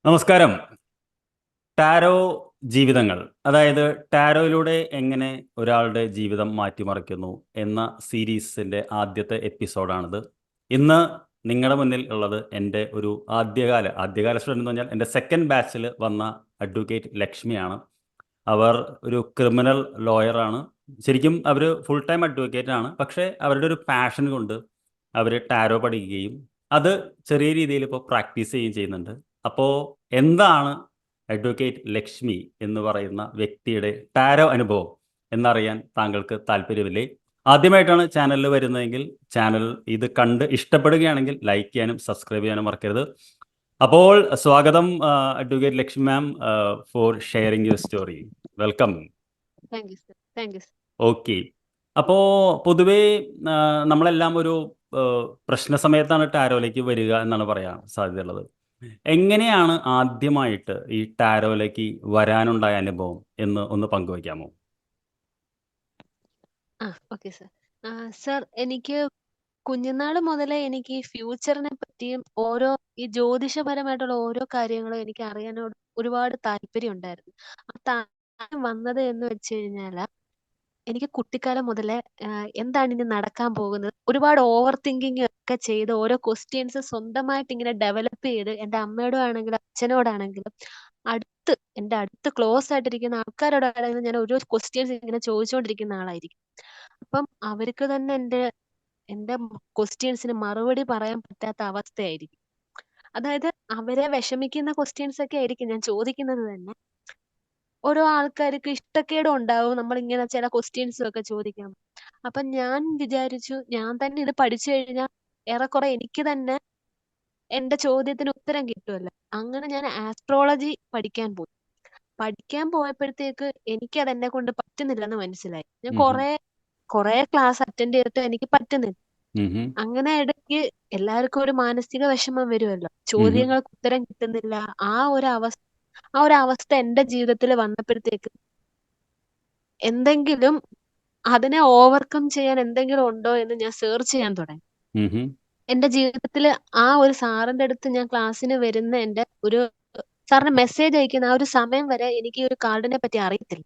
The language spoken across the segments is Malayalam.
നമസ്കാരം. ടാരോ ജീവിതങ്ങൾ, അതായത് ടാരോയിലൂടെ എങ്ങനെ ഒരാളുടെ ജീവിതം മാറ്റിമറിക്കുന്നു എന്ന സീരീസിൻ്റെ ആദ്യത്തെ എപ്പിസോഡാണിത്. ഇന്ന് നിങ്ങളുടെ മുന്നിൽ ഉള്ളത് എൻ്റെ ഒരു ആദ്യകാല സ്റ്റുഡൻ്റ് എന്ന് പറഞ്ഞാൽ എൻ്റെ സെക്കൻഡ് ബാച്ചിൽ വന്ന അഡ്വക്കേറ്റ് ലക്ഷ്മിയാണ്. അവർ ഒരു ക്രിമിനൽ ലോയറാണ്. ശരിക്കും അവർ ഫുൾ ടൈം അഡ്വക്കേറ്റ് ആണ്. പക്ഷേ അവരുടെ ഒരു പാഷൻ കൊണ്ട് അവർ ടാരോ പഠിക്കുകയും അത് ചെറിയ രീതിയിൽ ഇപ്പോൾ പ്രാക്ടീസ് ചെയ്യുകയും ചെയ്യുന്നുണ്ട്. അപ്പോൾ എന്താണ് അഡ്വക്കേറ്റ് ലക്ഷ്മി എന്ന് പറയുന്ന വ്യക്തിയുടെ ടാരോ അനുഭവം എന്നറിയാൻ താങ്കൾക്ക് താല്പര്യമില്ലേ? ആദ്യമായിട്ടാണ് ചാനലിൽ വരുന്നതെങ്കിൽ ചാനൽ ഇത് കണ്ട് ഇഷ്ടപ്പെടുകയാണെങ്കിൽ ലൈക്ക് ചെയ്യാനും സബ്സ്ക്രൈബ് ചെയ്യാനും മറക്കരുത്. അപ്പോൾ സ്വാഗതം advocate Lakshmi ma'am, for sharing your story. Welcome. Thank you sir. Thank you sir. Okay. അപ്പോൾ പൊതുവേ നമ്മളെല്ലാം ഒരു പ്രശ്ന സമയത്താണ് ടാരോയിലേക്ക് വരിക എന്നാണ് പറയാൻ സാധ്യതയുള്ളത്. എങ്ങനെയാണ് ആദ്യമായിട്ട് ഈ ടാരോയിലേക്ക് വരാനുണ്ടായ അനുഭവം എന്ന് ഒന്ന് പങ്കുവയ്ക്കാമോ? Okay sir. സർ, എനിക്ക് കുഞ്ഞുനാൾ മുതലേ എനിക്ക് ഈ ഫ്യൂച്ചറിനെ പറ്റിയും ഈ ജ്യോതിഷപരമായിട്ടുള്ള ഓരോ കാര്യങ്ങളും എനിക്ക് അറിയാനോട് ഒരുപാട് താല്പര്യം ഉണ്ടായിരുന്നു. ആ താല്പര്യം വന്നത് എന്ന് വെച്ച് കഴിഞ്ഞാൽ എനിക്ക് കുട്ടിക്കാലം മുതലേ എന്താണ് ഇനി നടക്കാൻ പോകുന്നത്, ഒരുപാട് ഓവർ തിങ്കിങ് ഒക്കെ ചെയ്ത് ഓരോ ക്വസ്റ്റ്യൻസ് സ്വന്തമായിട്ട് ഇങ്ങനെ ഡെവലപ്പ് ചെയ്ത് എൻ്റെ അമ്മയോടാണെങ്കിലും അച്ഛനോടാണെങ്കിലും എൻ്റെ അടുത്ത് ക്ലോസ് ആയിട്ടിരിക്കുന്ന ആൾക്കാരോടാണെങ്കിലും ഞാൻ ഓരോ ക്വസ്റ്റ്യൻസ് ഇങ്ങനെ ചോദിച്ചുകൊണ്ടിരിക്കുന്ന ആളായിരിക്കും. അപ്പം അവർക്ക് തന്നെ എൻ്റെ ക്വസ്റ്റ്യൻസിന് മറുപടി പറയാൻ പറ്റാത്ത അവസ്ഥയായിരിക്കും. അതായത് അവരെ വിഷമിക്കുന്ന ക്വസ്റ്റ്യൻസ് ഒക്കെ ആയിരിക്കും ഞാൻ ചോദിക്കുന്നത് തന്നെ. ഓരോ ആൾക്കാർക്ക് ഇഷ്ടക്കേടും ഉണ്ടാവും നമ്മളിങ്ങനെ ചില ക്വസ്റ്റ്യൻസും ഒക്കെ ചോദിക്കാം. അപ്പൊ ഞാൻ വിചാരിച്ചു ഞാൻ തന്നെ ഇത് പഠിച്ചു കഴിഞ്ഞാൽ ഏറെക്കുറെ എനിക്ക് തന്നെ എന്റെ ചോദ്യത്തിന് ഉത്തരം കിട്ടുമല്ലോ. അങ്ങനെ ഞാൻ ആസ്ട്രോളജി പഠിക്കാൻ പോയപ്പോഴത്തേക്ക് എനിക്ക് അത് എന്നെ കൊണ്ട് പറ്റുന്നില്ലെന്ന് മനസ്സിലായി. ഞാൻ കുറെ ക്ലാസ് അറ്റൻഡ് ചെയ്തിട്ട് എനിക്ക് പറ്റുന്നില്ല. അങ്ങനെ ഇടയ്ക്ക് എല്ലാവർക്കും ഒരു മാനസിക വിഷമം വരുമല്ലോ, ചോദ്യങ്ങൾക്ക് ഉത്തരം കിട്ടുന്നില്ല. ആ ഒരു അവസ്ഥ എന്റെ ജീവിതത്തിൽ വന്നപ്പോഴത്തേക്ക് എന്തെങ്കിലും അതിനെ ഓവർകം ചെയ്യാൻ എന്തെങ്കിലും ഉണ്ടോ എന്ന് ഞാൻ സെർച്ച് ചെയ്യാൻ തുടങ്ങി. എന്റെ ജീവിതത്തിൽ ആ ഒരു സാറിന്റെ അടുത്ത് ഞാൻ ക്ലാസ്സിന് വരുന്ന സാറിന് മെസ്സേജ് അയക്കുന്ന ആ ഒരു സമയം വരെ എനിക്ക് ഈ ഒരു കാർഡിനെ പറ്റി അറിയത്തില്ല.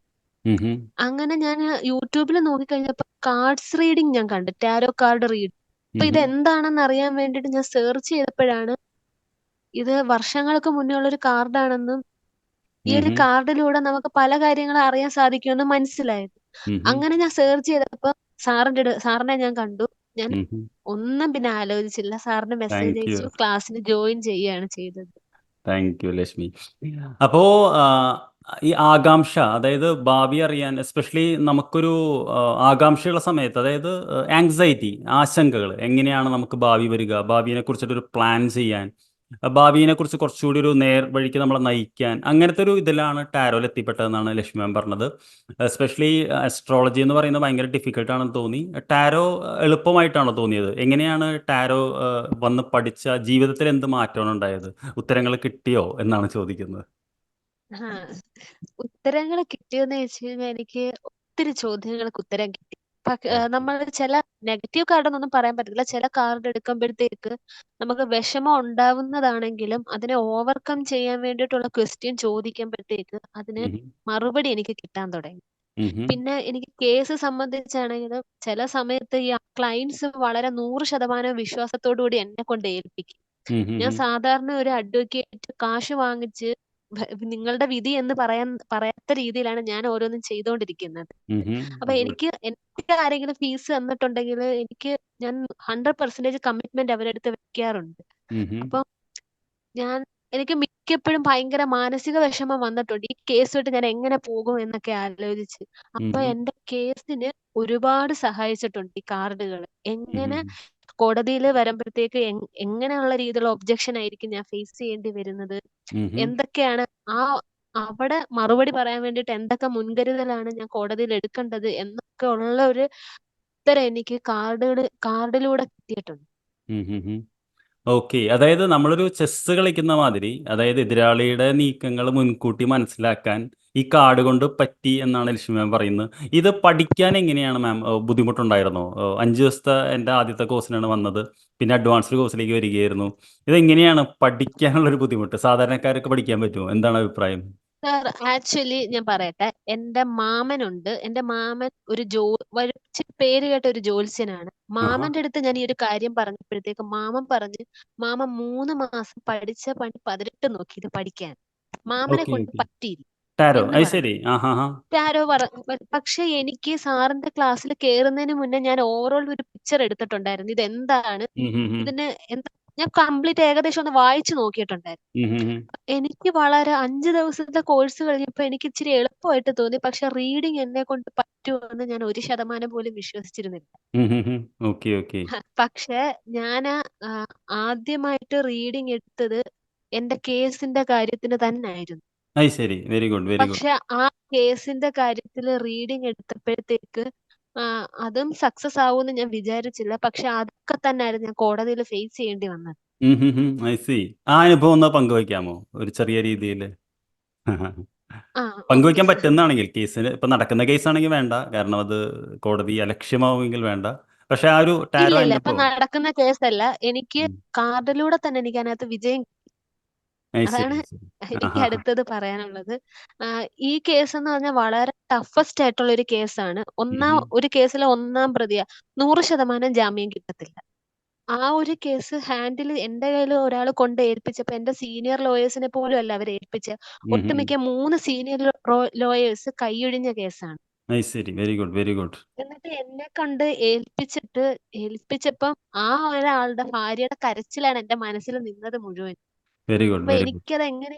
അങ്ങനെ ഞാൻ യൂട്യൂബിൽ നോക്കിക്കഴിഞ്ഞപ്പോ കാർഡ്സ് റീഡിങ് ഞാൻ കണ്ടു, ടാരോ കാർഡ് റീഡ്. അപ്പൊ ഇത് എന്താണെന്ന് അറിയാൻ വേണ്ടിയിട്ട് ഞാൻ സെർച്ച് ചെയ്തപ്പോഴാണ് ഇത് വർഷങ്ങൾക്ക് മുന്നേ ഉള്ള ഒരു കാർഡാണെന്നും ഈ ഒരു കാർഡിലൂടെ നമുക്ക് പല കാര്യങ്ങളും അറിയാൻ സാധിക്കുമെന്ന് മനസ്സിലായത്. അങ്ങനെ ഞാൻ സെർച്ച് ചെയ്തപ്പോ സാറിനെ ഞാൻ കണ്ടു. ഞാൻ ഒന്നും പിന്നെ ആലോചിച്ചില്ല, സാറിന് മെസ്സേജ് താങ്ക് യു. അയച്ചു, ക്ലാസ്സിന് ജോയിൻ ചെയ്യുകയാണ് ചെയ്തത്. Thank you Lakshmi. അപ്പോൾ ഈ ആകാംക്ഷ, അതായത് ഭാവി അറിയാൻ, എസ്പെഷ്യലി നമുക്കൊരു ആകാംക്ഷയുള്ള സമയത്ത്, അതായത് ആങ്സൈറ്റി, ആശങ്കകൾ, എങ്ങനെയാണ് നമുക്ക് ഭാവി വരിക, ഭാവിയെ കുറിച്ചിട്ടൊരു പ്ലാൻ ചെയ്യാൻ, ഭാവിയെ കുറിച്ച് കുറച്ചുകൂടി ഒരു നേർവഴിക്ക് നമ്മളെ നയിക്കാൻ, അങ്ങനത്തെ ഒരു ഇതിലാണ് ടാരോയിൽ എത്തിപ്പെട്ടതെന്നാണ് ലക്ഷ്മി മാം പറഞ്ഞത്. എസ്പെഷ്യലി അസ്ട്രോളജി എന്ന് പറയുന്നത് ഭയങ്കര ഡിഫിക്കൽട്ടാണെന്ന് തോന്നി. ടാരോ എളുപ്പമായിട്ടാണോ തോന്നിയത്? എങ്ങനെയാണ് ടാരോ വന്ന് പഠിച്ച ജീവിതത്തിൽ എന്ത് മാറ്റമാണ് ഉണ്ടായത്? ഉത്തരങ്ങൾ കിട്ടിയോ എന്നാണ് ചോദിക്കുന്നത്. ഉത്തരങ്ങൾ കിട്ടിയെന്ന് വെച്ച് കഴിഞ്ഞാൽ എനിക്ക് ഒത്തിരി ചോദ്യങ്ങൾക്ക് ഉത്തരം കിട്ടി. നമ്മൾ ചില നെഗറ്റീവ് കാർഡൊന്നും പറയാൻ പറ്റത്തില്ല. ചില കാർഡ് എടുക്കുമ്പോഴത്തേക്ക് നമുക്ക് വിഷമം ഉണ്ടാവുന്നതാണെങ്കിലും അതിനെ ഓവർകം ചെയ്യാൻ വേണ്ടിയിട്ടുള്ള ക്വസ്റ്റ്യൻ ചോദിക്കുമ്പോഴത്തേക്ക് അതിന് മറുപടി എനിക്ക് കിട്ടാൻ തുടങ്ങി. പിന്നെ എനിക്ക് കേസ് സംബന്ധിച്ചാണെങ്കിലും ചില സമയത്ത് ഈ ക്ലയൻസ് വളരെ 100% വിശ്വാസത്തോടു കൂടി എന്നെ കൊണ്ട് ഏൽപ്പിക്കും. ഞാൻ സാധാരണ ഒരു അഡ്വക്കേറ്റ് കാശ് വാങ്ങിച്ച് നിങ്ങളുടെ വിധി എന്ന് പറയാത്ത രീതിയിലാണ് ഞാൻ ഓരോന്നും ചെയ്തുകൊണ്ടിരിക്കുന്നത്. അപ്പൊ എനിക്ക് ആരെങ്കിലും ഫീസ് തന്നിട്ടുണ്ടെങ്കിൽ ഞാൻ 100% കമ്മിറ്റ്മെന്റ് അവരുടെ അടുത്ത് വെക്കാറുണ്ട്. അപ്പൊ എനിക്ക് മിക്കപ്പോഴും ഭയങ്കര മാനസിക വിഷമം വന്നിട്ടുണ്ട്, ഈ കേസ് വിട്ട് ഞാൻ എങ്ങനെ പോകും എന്നൊക്കെ ആലോചിച്ച്. അപ്പൊ എന്റെ കേസിന് ഒരുപാട് സഹായിച്ചിട്ടുണ്ട് ഈ കാർഡുകൾ. എങ്ങനെ കോടതിയിൽ വരുമ്പോഴത്തേക്ക് എങ്ങനെയുള്ള രീതിയിലുള്ള ഒബ്ജക്ഷൻ ആയിരിക്കും ഞാൻ ഫേസ് ചെയ്യേണ്ടി വരുന്നത്, എന്തൊക്കെയാണ് അവിടെ മറുപടി പറയാൻ വേണ്ടിയിട്ട് എന്തൊക്കെ മുൻകരുതലാണ് ഞാൻ കോടതിയിൽ എടുക്കേണ്ടത് എന്നൊക്കെ ഉള്ള ഒരു ഉത്തരം എനിക്ക് കാർഡിലൂടെ കിട്ടിയിട്ടുണ്ട്. ഓക്കെ. അതായത് നമ്മളൊരു ചെസ്സ് കളിക്കുന്ന മാതിരി, അതായത് എതിരാളിയുടെ നീക്കങ്ങൾ മുൻകൂട്ടി മനസ്സിലാക്കാൻ ഈ കാർഡ് കൊണ്ട് പറ്റി എന്നാണ് ലക്ഷ്മി മാം പറയുന്നത്. ഇത് പഠിക്കാൻ എങ്ങനെയാണ് മാം? ബുദ്ധിമുട്ടുണ്ടായിരുന്നോ? 5 ദിവസത്തെ എൻ്റെ ആദ്യത്തെ കോഴ്സിനാണ് വന്നത്. പിന്നെ അഡ്വാൻസ്ഡ് കോഴ്സിലേക്ക് വരികയായിരുന്നു. ഇതെങ്ങനെയാണ് പഠിക്കാനുള്ളൊരു ബുദ്ധിമുട്ട്? സാധാരണക്കാർക്ക് പഠിക്കാൻ പറ്റുമോ? എന്താണ് അഭിപ്രായം? സാർ, ആക്ച്വലി ഞാൻ പറയട്ടെ. എന്റെ മാമനുണ്ട്. എന്റെ മാമൻ ഒരു ഇച്ചിരി പേര് കേട്ട ഒരു ജ്യോത്സ്യനാണ്. ആഹാ. മാമന്റെ അടുത്ത് ഞാൻ ഈ ഒരു കാര്യം പറഞ്ഞപ്പോഴത്തേക്ക് മാമൻ പറഞ്ഞു, മാമൻ 3 മാസം പഠിച്ച പണി 18 നോക്കി ഇത് പഠിക്കാൻ. മാമനെ ഓക്കെ കൊണ്ട് ഓക്കെ. പറ്റിയില്ല ടാരോ എന്ന് അത് പറഞ്ഞു. ശരി. ആഹാ ഹാ. ആരോ പക്ഷെ എനിക്ക് സാറിന്റെ ക്ലാസ്സിൽ കയറുന്നതിന് മുന്നേ ഞാൻ ഓവറോൾ ഒരു പിക്ചർ എടുത്തിട്ടുണ്ടായിരുന്നു. ഇതെന്താണ്, ഉം ഉം ഉം. ഇതിന് എന്താ, ഞാൻ കംപ്ലീറ്റ് ഏകദേശം ഒന്ന് വായിച്ചു നോക്കിയിട്ടുണ്ടായിരുന്നു. ഉം ഉം ഉം. എനിക്ക് വളരെ 5 ദിവസത്തെ കോഴ്സ് കഴിഞ്ഞപ്പോൾ എനിക്ക് ഇച്ചിരി എളുപ്പമായിട്ട് തോന്നി. പക്ഷെ റീഡിങ് എന്നെ കൊണ്ട് പറ്റുമെന്ന് ഞാൻ 1% പോലും വിശ്വസിച്ചിരുന്നില്ല. ഉം ഉം ഉം. Okay okay. പക്ഷെ ഞാൻ ആദ്യമായിട്ട് റീഡിങ് എടുത്തത് എന്റെ കേസിന്റെ കാര്യത്തിന് തന്നെ ആയിരുന്നു. അത് ശരി. Very good very good. പക്ഷെ ആ കേസിന്റെ കാര്യത്തിൽ റീഡിങ് എടുത്തപ്പോഴത്തേക്ക് അതും സക്സസ് ആവുമെന്ന് ഞാൻ വിചാരിച്ചില്ല. പക്ഷെ അതൊക്കെ തന്നെയായിരുന്നു ഞാൻ കോടതിയിൽ ഫേസ് ചെയ്യേണ്ടി വന്നത്. I C. ആ അനുഭവം ഒന്ന് പങ്കുവയ്ക്കാമോ ഒരു ചെറിയ രീതിയിൽ? ആ, ഓക്കെ പങ്കുവയ്ക്കാൻ സാർ. പറ്റുന്നതാണെങ്കിൽ, കേസിന് ഇപ്പം നടക്കുന്ന കേസാണെങ്കിൽ വേണ്ട, കാരണം അത് കോടതി അലക്ഷ്യമാവുമെങ്കിൽ വേണ്ട. പക്ഷെ ആ ഒരു ഇല്ല ടാരോ ഇല്ല, ഇപ്പൊ അനുഭവം. നടക്കുന്ന കേസല്ല. എനിക്ക് ഉം. കാർഡിലൂടെ തന്നെ എനിക്ക് അതിനകത്ത് വിജയം. അത് ശരി അതാണ് ശരി. എനിക്ക് ആഹാ. അടുത്തത് പറയാനുള്ളത്. ഈ കേസ് എന്ന് പറഞ്ഞാൽ വളരെ ടഫസ്റ്റ് ആയിട്ടുള്ള ഒരു കേസാണ്. ഒരു കേസിലെ 1-ാം പ്രതിയാ. 100% ജാമ്യം കിട്ടത്തില്ല. ആ ഒരു കേസ് ഹാൻഡിൽ എന്റെ കയ്യിൽ ഒരാൾ കൊണ്ട് ഏൽപ്പിച്ചപ്പോ എന്റെ സീനിയർ ലോയേഴ്സിനെ പോലും അല്ല അവർ ഏൽപ്പിച്ച. ഒട്ടുമിക്ക 3 സീനിയർ ലോയേഴ്സ് കൈയൊഴിഞ്ഞ കേസാണ്. അത് ശരി. Very good very good. എന്നിട്ട് എന്നെ കൊണ്ട് ഏൽപ്പിച്ചപ്പം ആ ഒരാളുടെ ഭാര്യയുടെ കരച്ചിലാണ് എന്റെ മനസ്സിൽ നിന്നത് മുഴുവൻ. വെരി ഗുഡ് അപ്പൊ വെരി ഗുഡ്. എനിക്കത് എങ്ങനെ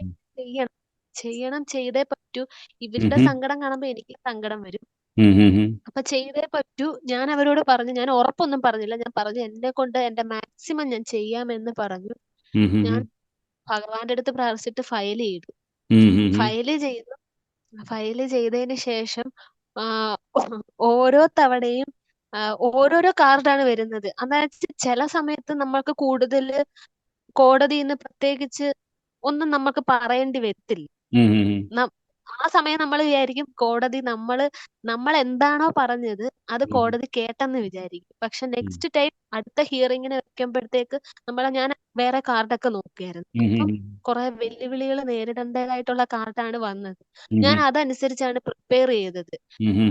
ചെയ്യണം ചെയ്തേ പറ്റൂ. ഇവരുടെ സങ്കടം കാണുമ്പോ എനിക്ക് സങ്കടം വരും. അപ്പൊ ചെയ്തേ പറ്റൂ. ഞാൻ അവരോട് പറഞ്ഞു. ഞാൻ ഉറപ്പൊന്നും പറഞ്ഞില്ല. ഞാൻ പറഞ്ഞു എന്നെ കൊണ്ട് എന്റെ മാക്സിമം ഞാൻ ചെയ്യാമെന്ന് പറഞ്ഞു. ഞാൻ ഭഗവാന്റെ അടുത്ത് പ്രാർത്ഥിച്ചിട്ട് ഫയൽ ചെയ്തു. ഫയല് ചെയ്തു. ഫയല് ചെയ്തതിന് ശേഷം ആ, ഓരോ തവണയും ഓരോരോ കാർഡാണ് വരുന്നത്. അതായത് ചില സമയത്ത് നമ്മൾക്ക് കൂടുതൽ കോടതിന്ന് പ്രത്യേകിച്ച് ഒന്നും നമുക്ക് പറയേണ്ടി വരത്തില്ല. നം- ആ സമയം നമ്മൾ വിചാരിക്കും കോടതി നമ്മൾ എന്താണോ പറഞ്ഞത് അത് കോടതി കേട്ടെന്ന് വിചാരിക്കും. പക്ഷെ നെക്സ്റ്റ് ടൈം അടുത്ത ഹിയറിങ്ങിന് വെക്കുമ്പോഴത്തേക്ക് ഞാൻ വേറെ കാർഡൊക്കെ നോക്കിയായിരുന്നു. അപ്പം കുറെ വെല്ലുവിളികൾ നേരിടേണ്ടതായിട്ടുള്ള കാർഡാണ് വന്നത്. ഞാൻ അതനുസരിച്ചാണ് പ്രിപ്പയർ ചെയ്തത്.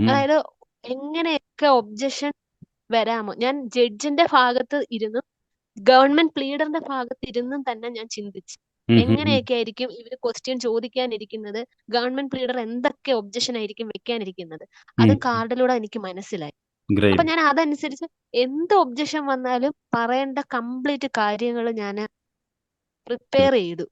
അതായത് എങ്ങനെയൊക്കെ ഒബ്ജക്ഷൻ വരാമോ, ഞാൻ ജഡ്ജിന്റെ ഭാഗത്ത് ഇരുന്നു ഗവൺമെന്റ് പ്ലീഡറിന്റെ ഭാഗത്ത് ഇരുന്നും തന്നെ ഞാൻ ചിന്തിച്ചു. എങ്ങനെയൊക്കെ ആയിരിക്കും ഇവര് ക്വസ്റ്റ്യൻ ചോദിക്കാനിരിക്കുന്നത്, ഗവൺമെന്റ് പ്ലീഡർ എന്തൊക്കെ ഒബ്ജക്ഷൻ ആയിരിക്കും വെക്കാനിരിക്കുന്നത്, അതും കാർഡിലൂടെ എനിക്ക് മനസ്സിലായി. അപ്പൊ ഗ്രേറ്റ്. ഞാൻ അതനുസരിച്ച് എന്ത് ഒബ്ജക്ഷൻ വന്നാലും പറയേണ്ട കംപ്ലീറ്റ് കാര്യങ്ങൾ ഞാൻ പ്രിപ്പയർ ചെയ്തു.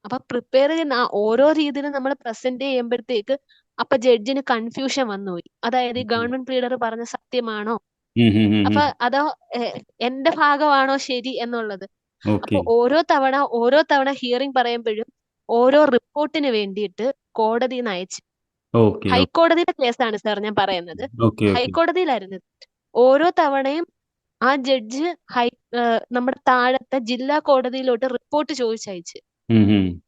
അപ്പം പ്രിപ്പയർ ചെയ്യുന്ന ഓരോ രീതിയിലും നമ്മൾ പ്രസന്റ് ചെയ്യുമ്പോഴത്തേക്ക് അപ്പൊ ജഡ്ജിന് കൺഫ്യൂഷൻ വന്നുപോയി. അതായത് ഈ ഗവൺമെന്റ് പ്ലീഡർ പറഞ്ഞ സത്യമാണോ, അപ്പൊ അതോ എന്റെ ഭാഗമാണോ ശരി എന്നുള്ളത്. ഓക്കെ അപ്പൊ ഓരോ തവണ ഹിയറിംഗ് പറയുമ്പോഴും ഓരോ റിപ്പോർട്ടിന് വേണ്ടിയിട്ട് കോടതിയിൽ അയച്ചു. ഓക്കെ ഹൈക്കോടതിയുടെ കേസാണ് സാർ ഞാൻ പറയുന്നത്. Okay okay. ഹൈക്കോടതിയിലായിരുന്നു. ഓരോ തവണയും ആ ജഡ്ജ് നമ്മുടെ താഴത്തെ ജില്ലാ കോടതിയിലോട്ട് റിപ്പോർട്ട് ചോദിച്ചയച്ച്.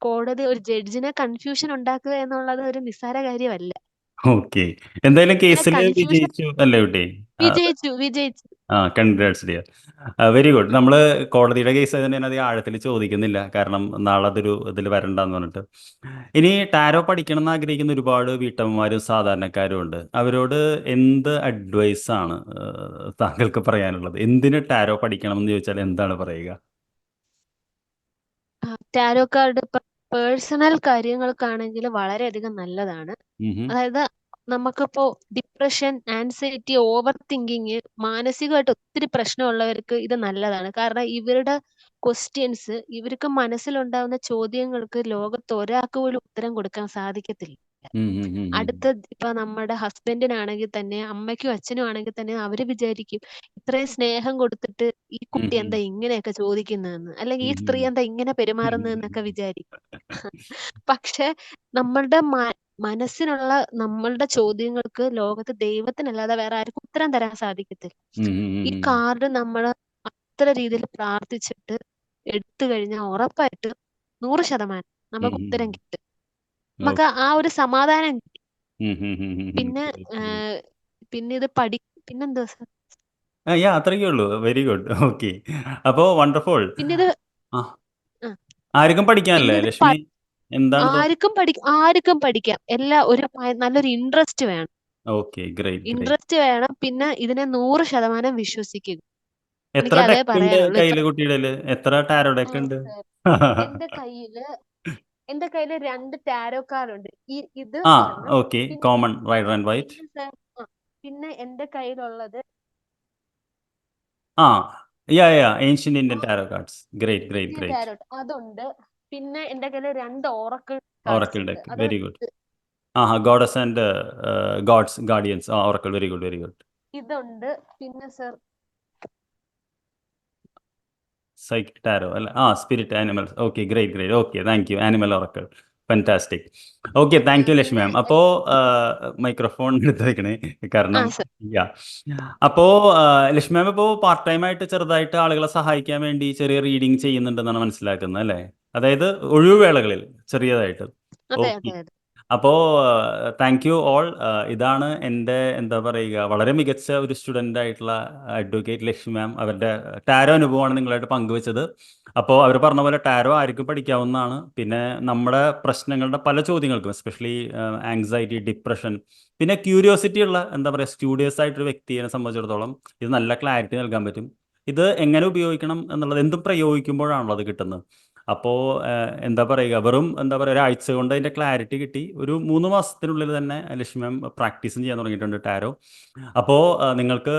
കോടതി ഒരു ജഡ്ജിനെ കൺഫ്യൂഷൻ ഉണ്ടാക്കുക എന്നുള്ളത് ഒരു നിസ്സാര കാര്യമല്ല. ഓക്കെ. എന്തായാലും അങ്ങനെ കേസിൽ കൺഫ്യൂഷൻ വിജയിച്ചു അല്ലേ കുട്ടി? വിജയിച്ചു. Congrats dear. Very good. നമ്മൾ കോടതിയുടെ കേസ് തന്നെ അധികം ആഴത്തിൽ ചോദിക്കുന്നില്ല, കാരണം നാളെ അതൊരു ഇതിൽ വരണ്ടെന്ന് പറഞ്ഞിട്ട്. ഇനി ടാരോ പഠിക്കണം എന്ന് ആഗ്രഹിക്കുന്ന ഒരുപാട് വീട്ടമ്മമാരും സാധാരണക്കാരും ഉണ്ട്. അവരോട് എന്ത് അഡ്വൈസാണ് താങ്കൾക്ക് പറയാനുള്ളത്? എന്തിന് ടാരോ പഠിക്കണം എന്ന് ചോദിച്ചാൽ എന്താണ് പറയുക? ടാരോ കാർഡ് പേഴ്സണൽ കാര്യങ്ങൾക്കാണെങ്കിൽ വളരെയധികം നല്ലതാണ്. അതായത് നമുക്കിപ്പോ ഡിപ്രഷൻ, ആൻസൈറ്റി, ഓവർ തിങ്കിങ്, മാനസികമായിട്ട് ഒത്തിരി പ്രശ്നമുള്ളവർക്ക് ഇത് നല്ലതാണ്. കാരണം ഇവരുടെ ക്വസ്റ്റ്യൻസ്, ഇവർക്ക് മനസ്സിലുണ്ടാവുന്ന ചോദ്യങ്ങൾക്ക് ലോകത്ത് ഒരാൾക്ക് പോലും ഉത്തരം കൊടുക്കാൻ സാധിക്കത്തില്ല. അടുത്ത ഇപ്പൊ നമ്മുടെ ഹസ്ബൻഡിനാണെങ്കിൽ തന്നെ, അമ്മയ്ക്കും അച്ഛനും ആണെങ്കിൽ തന്നെ അവര് വിചാരിക്കും ഇത്രയും സ്നേഹം കൊടുത്തിട്ട് ഈ കുട്ടി എന്താ ഇങ്ങനെയൊക്കെ ചോദിക്കുന്നതെന്ന്, അല്ലെങ്കിൽ ഈ സ്ത്രീ എന്താ ഇങ്ങനെ പെരുമാറുന്നതെന്നൊക്കെ വിചാരിക്കും. പക്ഷെ നമ്മളുടെ മനസ്സിനുള്ള നമ്മളുടെ ചോദ്യങ്ങൾക്ക് ലോകത്ത് ദൈവത്തിനല്ലാതെ വേറെ ആർക്കും ഉത്തരം തരാൻ സാധിക്കത്തില്ല. ഈ കാർഡ് നമ്മൾ അത്ര രീതിയിൽ പ്രാർത്ഥിച്ചിട്ട് എടുത്തു കഴിഞ്ഞാൽ ഉറപ്പായിട്ട് 100% നമുക്ക് ഉം. ഉത്തരം കിട്ടും. നമുക്ക് ഓക്കെ. ആ ഒരു സമാധാനം കിട്ടും. ഉം, ഉം, ഉം, ഉം, ഉം. പിന്നെ Great, great. പിന്നെ ഇത് പിന്നെന്താ സർ? യാ അത്രയ്ക്കേ ഉള്ളൂ. Very good. ഓക്കെ. അപ്പോൾ വണ്ടർഫുൾ. പിന്നെ ഇത് ആ ആ, ആർക്കും പഠിക്കാനല്ലേ പിന്നെ ഇത് ലക്ഷ്മി? എന്താണ് ആർക്കും പഠിക്കാം. നല്ലൊരു ഇൻട്രസ്റ്റ് വേണം. Okay, great great. ഇൻട്രസ്റ്റ് വേണം. പിന്നെ ഇതിനെ 100% വിശ്വസിക്കുക. എത്ര എനിക്ക് അതേ ഡെക്ക് ഉണ്ട് പറയാനുള്ളൂ. കയ്യില് കുട്ടിയുടെ? എത്ര ടാരോ ഡെക്ക് ഉണ്ട്? സർ, എന്റെ കയ്യില് എന്റെ കയ്യില് 2 ടാരോ കാർഡ് ഉണ്ട്. ഇത് ആ ഒരെണ്ണം. ഓക്കെ. പിന്നെ കോമൺ റൈഡർ ആൻഡ് വൈറ്റ്. പിന്നെ സർ പിന്നെ എന്റെ കയ്യിലുള്ളത് ആ yeah ancient Indian tarot cards. Great great Indian great. Tarot അതുണ്ട്. പിന്നെ എന്റെ കയ്യില് 2 ഓറക്കിൾ കാർഡ്സ് ഓറക്കിൾ ഉണ്ട്. ഡെക്ക് അത് very good. Goddess and gods guardians. Oracle very good very good. ഇതുണ്ട്. പിന്നെ സർ സൈക്കിക് ടാരോ അല്ല, spirit animals. Okay, great great. Okay, thank you. Animal oracle. Fantastic. Okay, thank you Lakshmi പിന്നെ മാം. അപ്പോൾ മൈക്രോഫോൺ എടുത്ത് വെക്കണേ, കാരണം സർ യാ. അപ്പോൾ ലക്ഷ്മി മാം ഇപ്പോൾ പാർട്ട് ടൈം ആയിട്ട് ചെറുതായിട്ട് ആളുകളെ സഹായിക്കാൻ വേണ്ടി ചെറിയ റീഡിങ് ചെയ്യുന്നുണ്ടെന്നാണ് മനസ്സിലാക്കുന്നത് അല്ലേ? അതായത് ഒഴിവുവേളകളിൽ ചെറിയതായിട്ട്. അതെ ഓക്കെ. അതെ അതെ അപ്പോൾ താങ്ക് യു ഓൾ. ഇതാണ് എൻ്റെ എന്താ പറയുക, വളരെ മികച്ച ഒരു സ്റ്റുഡൻ്റ് ആയിട്ടുള്ള അഡ്വക്കേറ്റ് ലക്ഷ്മി മാം. അവരുടെ ടാരോ അനുഭവമാണ് നിങ്ങളായിട്ട് പങ്കുവെച്ചത്. അപ്പോൾ അവർ പറഞ്ഞ പോലെ ടാരോ ആർക്കും പഠിക്കാവുന്നതാണ്. പിന്നെ നമ്മുടെ പ്രശ്നങ്ങളുടെ പല ചോദ്യങ്ങൾക്കും, എസ്പെഷ്യലി ആങ്സൈറ്റി, ഡിപ്രഷൻ, പിന്നെ ക്യൂരിയോസിറ്റി ഉള്ള എന്താ പറയുക സ്റ്റുഡിയസ് ആയിട്ടൊരു വ്യക്തിയെ സംബന്ധിച്ചിടത്തോളം ഇത് നല്ല ക്ലാരിറ്റി നൽകാൻ പറ്റും. ഇത് എങ്ങനെ ഉപയോഗിക്കണം എന്നുള്ളത് എന്തും പ്രയോഗിക്കുമ്പോഴാണല്ലോ അത് കിട്ടുന്നത്. അപ്പോൾ എന്താ പറയുക, വെറും എന്താ പറയുക ഒരാഴ്ച കൊണ്ട് അതിൻ്റെ ക്ലാരിറ്റി കിട്ടി. ഒരു 3 മാസത്തിനുള്ളിൽ തന്നെ ലക്ഷ്മി മാം പ്രാക്ടീസും ചെയ്യാൻ തുടങ്ങിയിട്ടുണ്ട് ടാരോ. അപ്പോൾ നിങ്ങൾക്ക്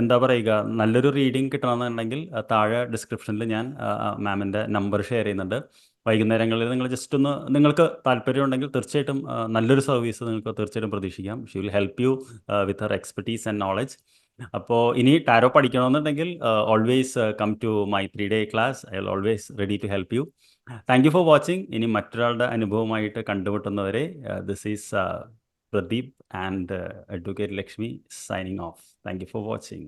എന്താ പറയുക നല്ലൊരു റീഡിങ് കിട്ടണമെന്നുണ്ടെങ്കിൽ താഴെ ഡിസ്ക്രിപ്ഷനിൽ ഞാൻ മാമിൻ്റെ നമ്പർ ഷെയർ ചെയ്യുന്നുണ്ട്. വൈകുന്നേരങ്ങളിൽ നിങ്ങൾ ജസ്റ്റ് ഒന്ന്, നിങ്ങൾക്ക് താല്പര്യമുണ്ടെങ്കിൽ തീർച്ചയായിട്ടും നല്ലൊരു സർവീസ് നിങ്ങൾക്ക് തീർച്ചയായിട്ടും പ്രതീക്ഷിക്കാം. She will help you with her expertise and knowledge. അപ്പോൾ ഇനി ടാരോ പഠിക്കണമെന്നുണ്ടെങ്കിൽ always come to my 3-day class. I will always ready to help you. Thank you for watching. ഇനി മറ്റൊരാളുടെ അനുഭവമായിട്ട് കണ്ടുമുട്ടുന്നവരെ, this is Pradeep and advocate Lakshmi signing off. Thank you for watching.